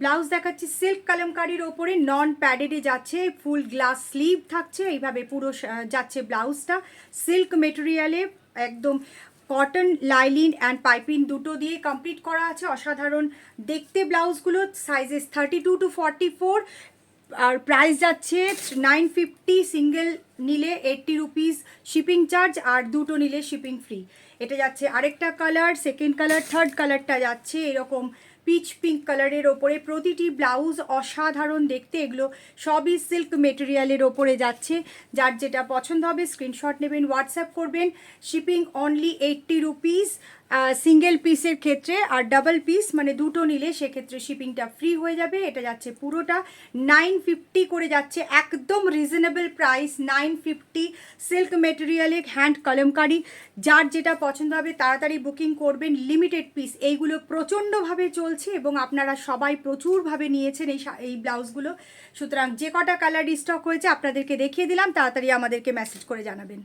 Blouse দেখাচ্ছি silk কালামকারীর ওপরে, নন প্যাডেডে যাচ্ছে, ফুল গ্লাস স্লিভ থাকছে, এইভাবে পুরো যাচ্ছে ব্লাউজটা সিল্ক মেটেরিয়ালে, একদম কটন, লাইলিন অ্যান্ড পাইপিং দুটো দিয়ে কমপ্লিট করা আছে। অসাধারণ দেখতে ব্লাউজগুলো, সাইজেস 32 to 44, আর প্রাইস যাচ্ছে 950, সিঙ্গেল নিলে 80 রুপিস শিপিং চার্জ, আর দুটো নিলে শিপিং ফ্রি। এটা যাচ্ছে আরেকটা কালার, সেকেন্ড কালার, থার্ড কালারটা যাচ্ছে এরকম পিচ পিঙ্ক কালারের ওপরে। প্রতিটি ব্লাউজ অসাধারণ দেখতে, এগুলো সবই সিল্ক মেটেরিয়ালের ওপরে যাচ্ছে। যার যেটা পছন্দ হবে স্ক্রিনশট নেবেন, হোয়াটসঅ্যাপ করবেন। শিপিং অনলি 80 রুপিস সিঙ্গেল পিসের ক্ষেত্রে, আর ডাবল পিস মানে দুটো নিলে সেক্ষেত্রে শিপিংটা ফ্রি হয়ে যাবে। এটা যাচ্ছে পুরোটা 950 করে যাচ্ছে, একদম রিজনেবল প্রাইস 950, সিল্ক মেটেরিয়ালে হ্যান্ড কলমকারি। যার যেটা পছন্দ হবে তাড়াতাড়ি বুকিং করবেন, লিমিটেড পিস। এইগুলো প্রচণ্ডভাবে চলছে এবং আপনারা সবাই প্রচুরভাবে নিয়েছেন এই ব্লাউজগুলো। সুতরাং যে কটা কালার স্টক হয়েছে আপনাদেরকে দেখিয়ে দিলাম, তাড়াতাড়ি আমাদেরকে মেসেজ করে জানাবেন।